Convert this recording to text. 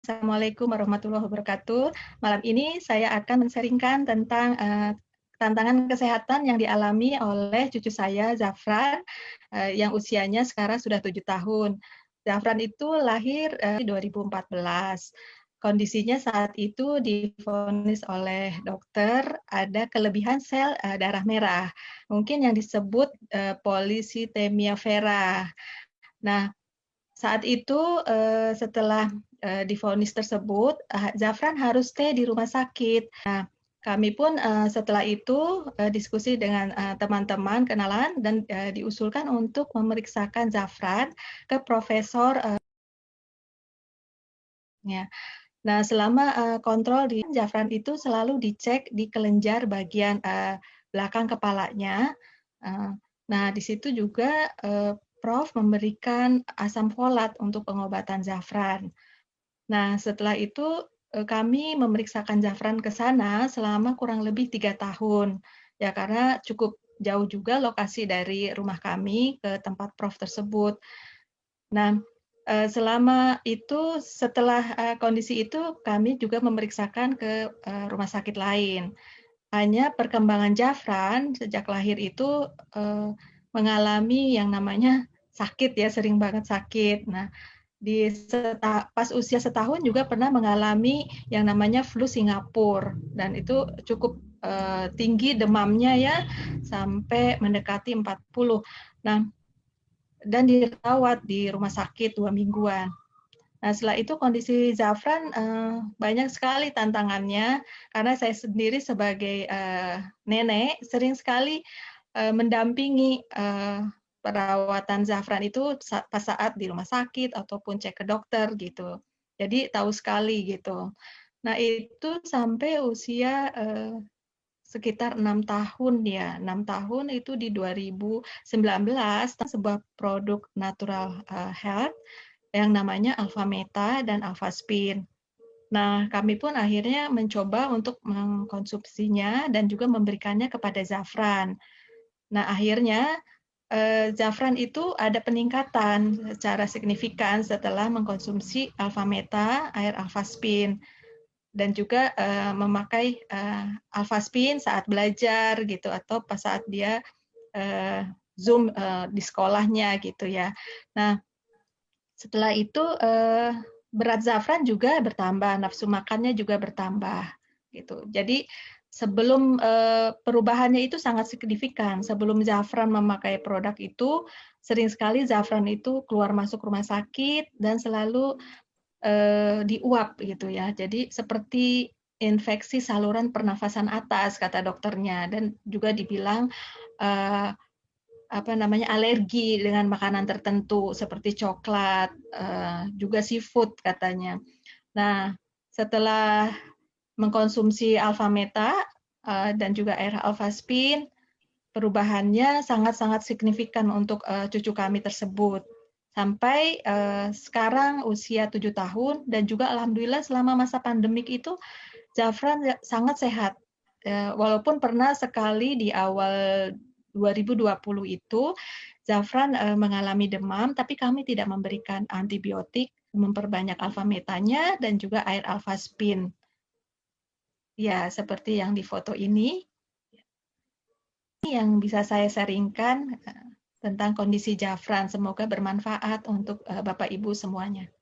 Assalamualaikum warahmatullahi wabarakatuh. Malam ini saya akan men-sharing-kan tentang tantangan kesehatan yang dialami oleh cucu saya, Zafran, yang usianya sekarang sudah 7 tahun. Zafran itu lahir 2014. Kondisinya saat itu divonis oleh dokter ada kelebihan sel darah merah, mungkin yang disebut polisitemia vera. Nah, saat itu, setelah, divonis tersebut, Zafran harus stay di rumah sakit. Nah, kami pun, setelah itu, diskusi dengan, teman-teman, kenalan, dan, diusulkan untuk memeriksakan Zafran ke profesor, ya. Nah, selama, kontrol di Zafran itu selalu dicek di kelenjar bagian, belakang kepalanya. Eee, nah, di situ juga, Prof memberikan asam folat untuk pengobatan Zafran. Nah, setelah itu, kami memeriksakan Zafran ke sana selama kurang lebih 3 tahun. Ya, karena cukup jauh juga lokasi dari rumah kami ke tempat Prof tersebut. Nah, selama itu setelah, kondisi itu kami juga memeriksakan ke, rumah sakit lain. Hanya perkembangan Zafran sejak lahir itu, mengalami yang namanya sakit ya, sering banget sakit. Nah, pas usia setahun juga pernah mengalami yang namanya flu Singapura dan itu cukup, tinggi demamnya ya, sampai mendekati 40. Nah, dan dirawat di rumah sakit 2 mingguan. Nah, setelah itu kondisi Zafran, banyak sekali tantangannya, karena saya sendiri sebagai, nenek sering sekali, mendampingi, perawatan Zafran itu pas saat di rumah sakit ataupun cek ke dokter gitu. Jadi tahu sekali gitu. Nah, itu sampai usia, sekitar 6 tahun ya, 6 tahun itu di 2019 sebuah produk natural, health yang namanya Alfameta dan Alfaspin. Nah, kami pun akhirnya mencoba untuk mengkonsumsinya dan juga memberikannya kepada Zafran. Nah, akhirnya, Zafran itu ada peningkatan secara signifikan setelah mengkonsumsi Alfameta, air Alfaspin, dan juga, memakai, Alfaspin saat belajar gitu atau pas saat dia, Zoom, di sekolahnya gitu ya. Nah, setelah itu, berat Zafran juga bertambah, nafsu makannya juga bertambah, gitu. Jadi sebelum, perubahannya itu sangat signifikan. Sebelum Zafran memakai produk itu, sering sekali Zafran itu keluar masuk rumah sakit dan selalu, diuap gitu ya. Jadi seperti infeksi saluran pernafasan atas kata dokternya dan juga dibilang, eee apa namanya, alergi dengan makanan tertentu seperti coklat, juga seafood katanya. Nah, setelah mengkonsumsi Alfameta, dan juga air Alfaspin, perubahannya sangat-sangat signifikan untuk, cucu kami tersebut. Sampai, sekarang usia 7 tahun dan juga alhamdulillah selama masa pandemik itu Zafran sangat sehat, walaupun pernah sekali di awal 2020 itu, Zafran, mengalami demam, tapi kami tidak memberikan antibiotik, memperbanyak Alfametanya dan juga air Alfaspin. Ya, seperti yang di foto ini, yang bisa saya sharing-kan, tentang kondisi Zafran. Semoga bermanfaat untuk, Bapak Ibu semuanya.